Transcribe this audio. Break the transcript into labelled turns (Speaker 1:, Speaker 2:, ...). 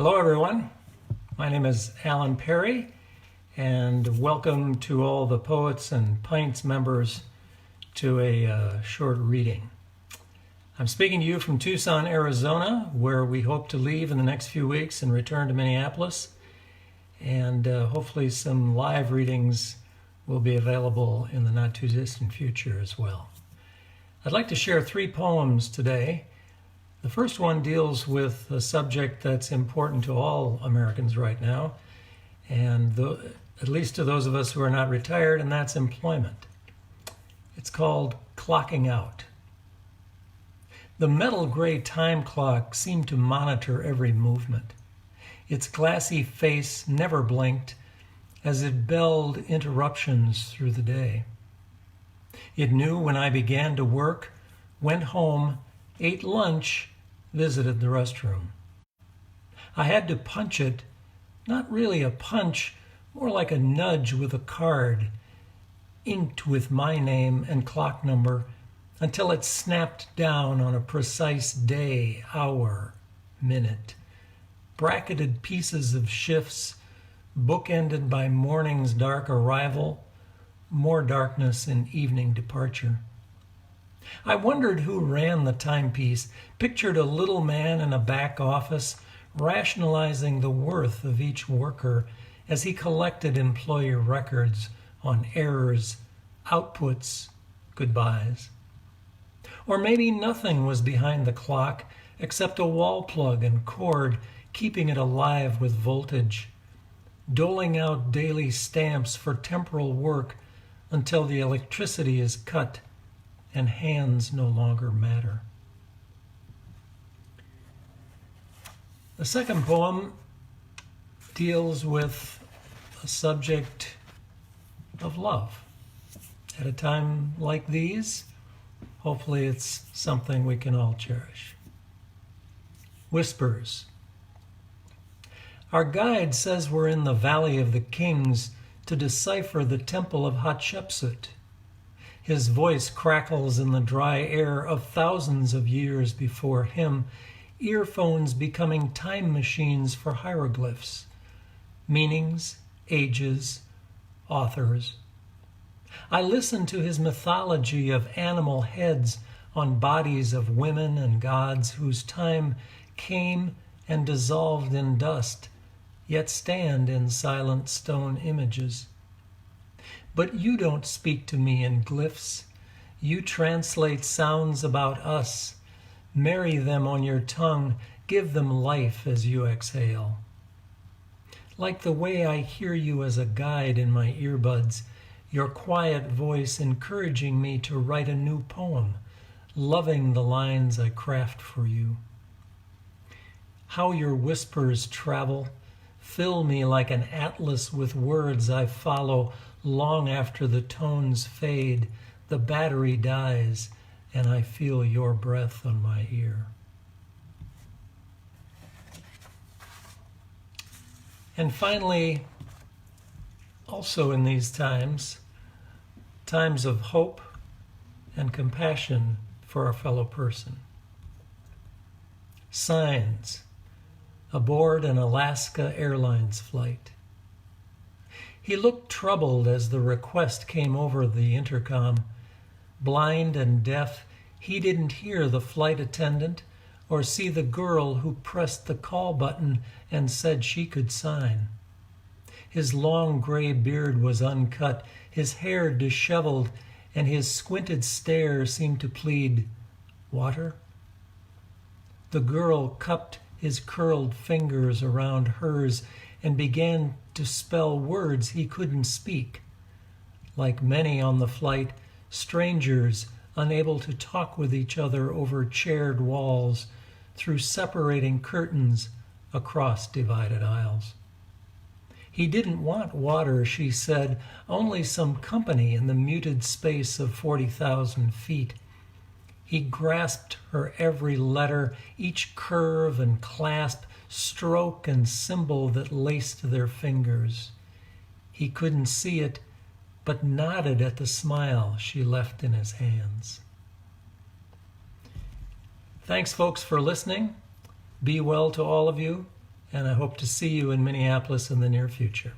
Speaker 1: Hello everyone, my name is Alan Perry and welcome to all the Poets and Pints members to a short reading. I'm speaking to you from Tucson, Arizona, where we hope to leave in the next few weeks and return to Minneapolis, and hopefully some live readings will be available in the not too distant future as well. I'd like to share 3 poems today. The first one deals with a subject that's important to all Americans right now, and at least to those of us who are not retired, and that's employment. It's called Clocking Out. The metal gray time clock seemed to monitor every movement. Its glassy face never blinked as it belled interruptions through the day. It knew when I began to work, went home, ate lunch, visited the restroom. I had to punch it, not really a punch, more like a nudge with a card, inked with my name and clock number, until it snapped down on a precise day, hour, minute. Bracketed pieces of shifts, bookended by morning's dark arrival, more darkness in evening departure. I wondered who ran the timepiece, pictured a little man in a back office rationalizing the worth of each worker as he collected employer records on errors, outputs, goodbyes. Or maybe nothing was behind the clock except a wall plug and cord keeping it alive with voltage, doling out daily stamps for temporal work until the electricity is cut and hands no longer matter. The second poem deals with a subject of love. At a time like these, hopefully it's something we can all cherish. Whispers. Our guide says we're in the Valley of the Kings to decipher the Temple of Hatshepsut. His voice crackles in the dry air of thousands of years before him, earphones becoming time machines for hieroglyphs, meanings, ages, authors. I listen to his mythology of animal heads on bodies of women and gods whose time came and dissolved in dust, yet stand in silent stone images. But you don't speak to me in glyphs. You translate sounds about us, marry them on your tongue, give them life as you exhale. Like the way I hear you as a guide in my earbuds, your quiet voice encouraging me to write a new poem, loving the lines I craft for you. How your whispers travel, fill me like an atlas with words I follow long after the tones fade, the battery dies, and I feel your breath on my ear. And finally, also in these times, times of hope and compassion for our fellow person. Signs aboard an Alaska Airlines flight. He looked troubled as the request came over the intercom. Blind and deaf, he didn't hear the flight attendant or see the girl who pressed the call button and said she could sign. His long gray beard was uncut, his hair disheveled, and his squinted stare seemed to plead, "Water?" The girl cupped his curled fingers around hers and began to spell words he couldn't speak. Like many on the flight, strangers unable to talk with each other over chaired walls, through separating curtains, across divided aisles. He didn't want water, she said, only some company in the muted space of 40,000 feet. He grasped her every letter, each curve and clasp, stroke and symbol that laced their fingers. He couldn't see it, but nodded at the smile she left in his hands. Thanks, folks, for listening. Be well to all of you, and I hope to see you in Minneapolis in the near future.